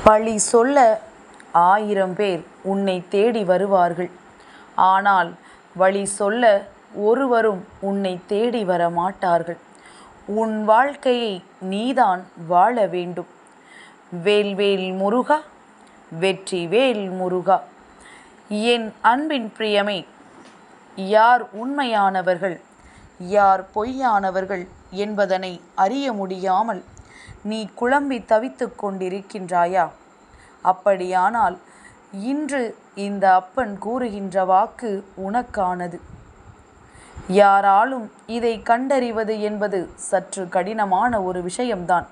பழி சொல்ல 1000 பேர் உன்னை தேடி வருவார்கள். ஆனால் வழி சொல்ல ஒருவரும் உன்னை தேடி வர மாட்டார்கள். உன் வாழ்க்கையை நீதான் வாழ வேண்டும். வேல்வேல் முருகா, வெற்றி வேல் முருகா. என் அன்பின் பிரியமே, யார் உண்மையானவர்கள், யார் பொய்யானவர்கள் என்பதனை அறிய முடியாமல் நீ குழம்பி தவித்து கொண்டிருக்கின்றாயா? அப்படியானால் இன்று இந்த அப்பன் கூறுகின்ற வாக்கு உனக்கானது. யாராலும் இதை கண்டறிவது என்பது சற்று கடினமான ஒரு விஷயம்தான்.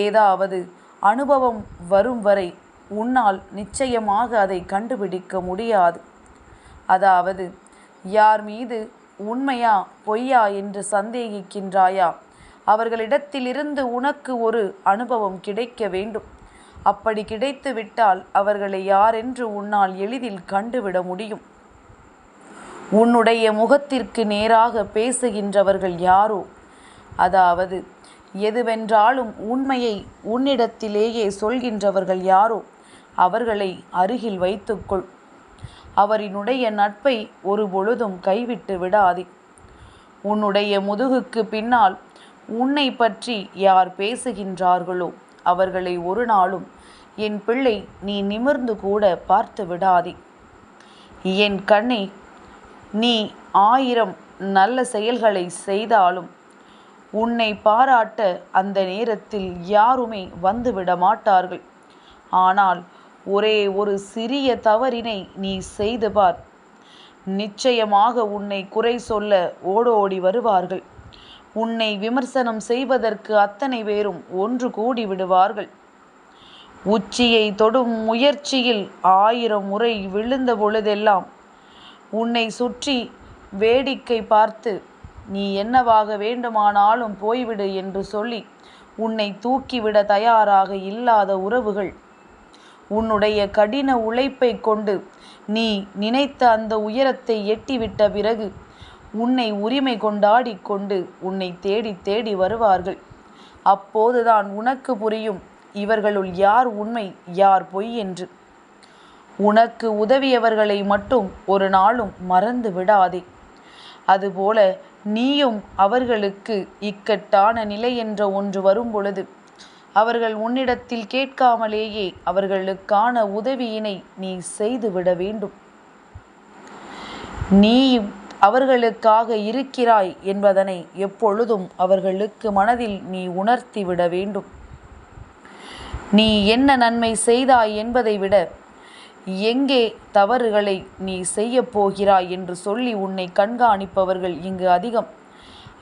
ஏதாவது அனுபவம் வரும் வரை உன்னால் நிச்சயமாக அதை கண்டுபிடிக்க முடியாது. அதாவது, யார் மீது உண்மையா பொய்யா என்று சந்தேகிக்கின்றாயா, அவர்களிடத்திலிருந்து உனக்கு ஒரு அனுபவம் கிடைக்க வேண்டும். அப்படி கிடைத்து விட்டால் அவர்களை யாரென்று உன்னால் எளிதில் கண்டுவிட முடியும். உன்னுடைய முகத்திற்கு நேராக பேசுகின்றவர்கள் யாரோ, அதாவது எதுவென்றாலும் உண்மையை உன்னிடத்திலேயே சொல்கின்றவர்கள் யாரோ, அவர்களை அருகில் வைத்துக்கொள். அவரினுடைய நட்பை ஒரு பொழுதும் கைவிட்டு விடாதே. உன்னுடைய முதுகுக்கு பின்னால் உன்னை பற்றி யார் பேசுகின்றார்களோ அவர்களை ஒரு நாளும் என் பிள்ளை நீ நிமிர்ந்து கூட பார்த்து விடாதே. என் கண்ணே, நீ 1000 நல்ல செயல்களை செய்தாலும் உன்னை பாராட்ட அந்த நேரத்தில் யாருமே வந்துவிட மாட்டார்கள். ஆனால் ஒரே ஒரு சிறிய தவறினை நீ செய்து பார், நிச்சயமாக உன்னை குறை சொல்ல ஓடோடி வருவார்கள். உன்னை விமர்சனம் செய்வதற்கு அத்தனை பேரும் ஒன்று கூடி விடுவார்கள். உச்சியை தொடும் முயற்சியில் 1000 முறை விழுந்த பொழுதெல்லாம் உன்னை சுற்றி வேடிக்கை பார்த்து நீ என்னவாக வேண்டுமானாலும் போய்விடு என்று சொல்லி உன்னை தூக்கிவிட தயாராக இல்லாத உறவுகள், உன்னுடைய கடின உழைப்பை கொண்டு நீ நினைத்த அந்த உயரத்தை எட்டிவிட்ட பிறகு உன்னை உரிமை கொண்டாடி கொண்டு உன்னை தேடி தேடி வருவார்கள். அப்போதுதான் உனக்கு புரியும் இவர்களுள் யார் உண்மை யார் பொய் என்று. உனக்கு உதவியவர்களை மட்டும் ஒரு நாளும் மறந்து விடாதே. அதுபோல நீயும் அவர்களுக்கு இக்கட்டான நிலை என்ற ஒன்று வரும் பொழுது அவர்கள் உன்னிடத்தில் கேட்காமலேயே அவர்களுக்கான உதவியினை நீ செய்துவிட வேண்டும். நீயும் அவர்களுக்காக இருக்கிறாய் என்பதனை எப்பொழுதும் அவர்களுக்கு மனதில் நீ உணர்த்திவிட வேண்டும். நீ என்ன நன்மை செய்தாய் என்பதை விட எங்கே தவறுகளை நீ செய்ய போகிறாய் என்று சொல்லி உன்னை கண்காணிப்பவர்கள் இங்கு அதிகம்.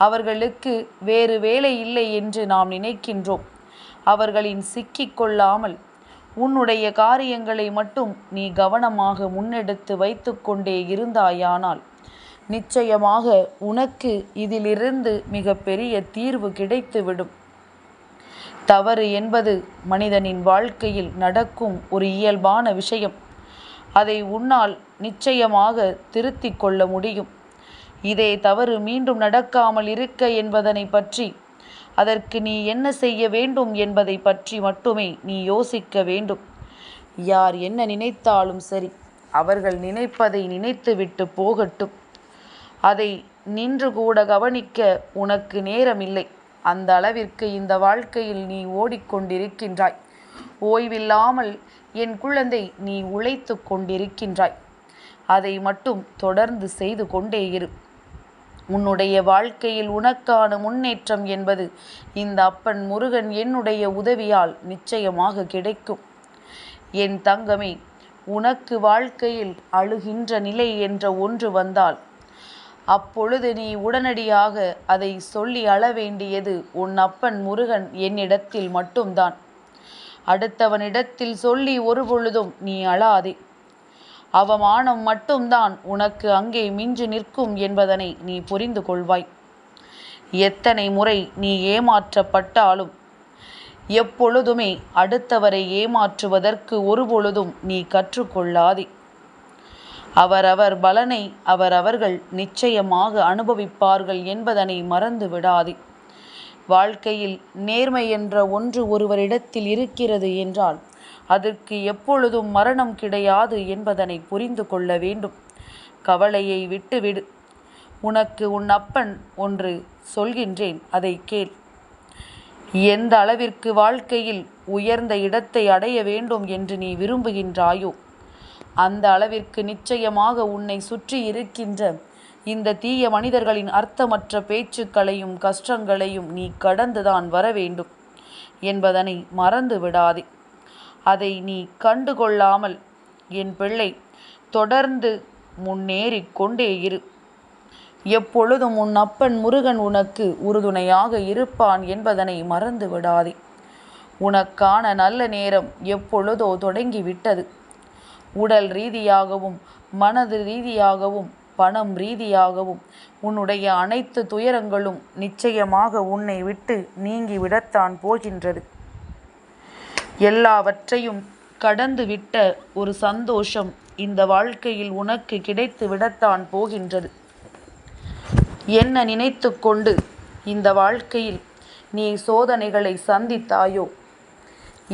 அவர்களுக்கு வேறு வேலை இல்லை என்று நாம் நினைக்கின்றோம். அவர்களின் சிக்கிக்கொள்ளாமல் உன்னுடைய காரியங்களை மட்டும் நீ கவனமாக முன்னெடுத்து வைத்து கொண்டே இருந்தாயானால் நிச்சயமாக உனக்கு இதிலிருந்து மிக பெரிய தீர்வு கிடைத்துவிடும். தவறு என்பது மனிதனின் வாழ்க்கையில் நடக்கும் ஒரு இயல்பான விஷயம். அதை உன்னால் நிச்சயமாக திருத்திக் கொள்ள முடியும். இதே தவறு மீண்டும் நடக்காமல் இருக்க என்பதனை பற்றி, அதற்கு நீ என்ன செய்ய வேண்டும் என்பதை பற்றி மட்டுமே நீ யோசிக்க வேண்டும். யார் என்ன நினைத்தாலும் சரி, அவர்கள் நினைப்பதை நினைத்துவிட்டு போகட்டும். அதை நின்று கூட கவனிக்க உனக்கு நேரமில்லை. அந்த அளவிற்கு இந்த வாழ்க்கையில் நீ ஓடிக்கொண்டிருக்கின்றாய். ஓய்வில்லாமல் என் குழந்தை நீ உழைத்து கொண்டிருக்கின்றாய். அதை மட்டும் தொடர்ந்து செய்து கொண்டே இரு. உன்னுடைய வாழ்க்கையில் உனக்கான முன்னேற்றம் என்பது இந்த அப்பன் முருகன் என்னுடைய உதவியால் நிச்சயமாக கிடைக்கும். என் தங்கமே, உனக்கு வாழ்க்கையில் அழுகின்ற நிலை என்ற ஒன்று வந்தால் அப்பொழுது நீ உடனடியாக அதை சொல்லி அழ வேண்டியது உன் அப்பன் முருகன் என்னிடத்தில் மட்டும்தான். அடுத்தவனிடத்தில் சொல்லி ஒரு பொழுதும் நீ அழாதே. அவமானம் மட்டும்தான் உனக்கு அங்கே மிஞ்சி நிற்கும் என்பதனை நீ புரிந்து கொள்வாய். எத்தனை முறை நீ ஏமாற்றப்பட்டாலும் எப்பொழுதுமே அடுத்தவரை ஏமாற்றுவதற்கு ஒரு பொழுதும் நீ கற்றுக்கொள்ளாதே. அவரவர் பலனை அவரவர்கள் நிச்சயமாக அனுபவிப்பார்கள் என்பதனை மறந்து விடாதே. வாழ்க்கையில் நேர்மை என்ற ஒன்று ஒருவரிடத்தில் இருக்கிறது என்றால் அதற்கு எப்பொழுதும் மரணம் கிடையாது என்பதனை புரிந்து கொள்ள வேண்டும். கவலையை விட்டுவிடு. உனக்கு உன் அப்பன் ஒன்று சொல்கின்றேன், அதை கேள். எந்த அளவிற்கு வாழ்க்கையில் உயர்ந்த இடத்தை அடைய வேண்டும் என்று நீ விரும்புகின்றாயோ அந்த அளவிற்கு நிச்சயமாக உன்னை சுற்றி இருக்கின்ற இந்த தீய மனிதர்களின் அர்த்தமற்ற பேச்சுக்களையும் கஷ்டங்களையும் நீ கடந்துதான் வர வேண்டும் என்பதனை மறந்து விடாதே. அதை நீ கண்டுகொள்ளாமல் என் பிள்ளை தொடர்ந்து முன்னேறிக் கொண்டே இரு. எப்பொழுதும் உன் அப்பன் முருகன் உனக்கு உறுதுணையாக இருப்பான் என்பதனை மறந்து விடாதே. உனக்கான நல்ல நேரம் எப்பொழுதோ தொடங்கிவிட்டது. உடல் ரீதியாகவும் மனது ரீதியாகவும் பணம் ரீதியாகவும் உன்னுடைய அனைத்து துயரங்களும் நிச்சயமாக உன்னை விட்டு நீங்கிவிடத்தான் போகின்றது. எல்லாவற்றையும் கடந்துவிட்ட ஒரு சந்தோஷம் இந்த வாழ்க்கையில் உனக்கு கிடைத்து விடத்தான் போகின்றது. என்ன நினைத்து கொண்டு இந்த வாழ்க்கையில் நீ சோதனைகளை சந்தித்தாயோ,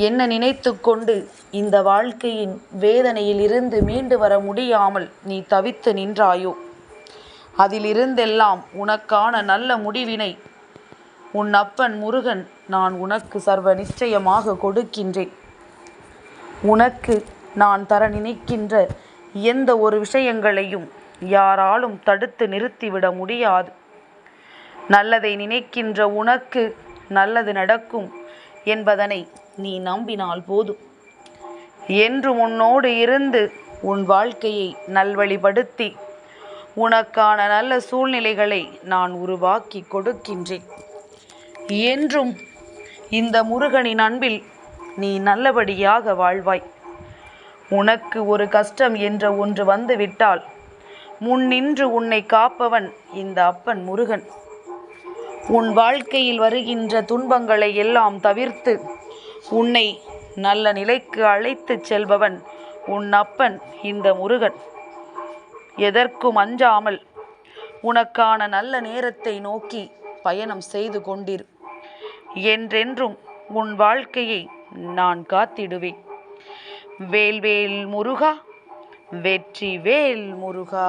என்ன நினைத்து கொண்டு இந்த வாழ்க்கையின் வேதனையில் இருந்து மீண்டு வர முடியாமல் நீ தவித்து நின்றாயோ, அதிலிருந்தெல்லாம் உனக்கான நல்ல முடிவினை உன் அப்பன் முருகன் நான் உனக்கு சர்வ நிச்சயமாக கொடுக்கின்றேன். உனக்கு நான் தர நினைக்கின்ற எந்த ஒரு விஷயங்களையும் யாராலும் தடுத்து நிறுத்திவிட முடியாது. நல்லதை நினைக்கின்ற உனக்கு நல்லது நடக்கும் என்பதனை நீ நம்பினால் போதும். என்று உன்னோடு இருந்து உன் வாழ்க்கையை நல்வழிப்படுத்தி உனக்கான நல்ல சூழ்நிலைகளை நான் உருவாக்கி கொடுக்கின்றேன். என்றும் இந்த முருகனின் அன்பில் நீ நல்லபடியாக வாழ்வாய். உனக்கு ஒரு கஷ்டம் என்ற ஒன்று வந்துவிட்டால் முன்னின்று உன்னை காப்பவன் இந்த அப்பன் முருகன். உன் வாழ்க்கையில் வருகின்ற துன்பங்களை எல்லாம் தவிர்த்து உன்னை நல்ல நிலைக்கு அழைத்துச் செல்பவன் உன் அப்பன் இந்த முருகன். எதற்கும் அஞ்சாமல் உனக்கான நல்ல நேரத்தை நோக்கி பயணம் செய்து கொண்டிரு. என்றென்றும் உன் வாழ்க்கையை நான் காத்திடுவேன். வேல்வேல் முருகா, வெற்றி வேல் முருகா.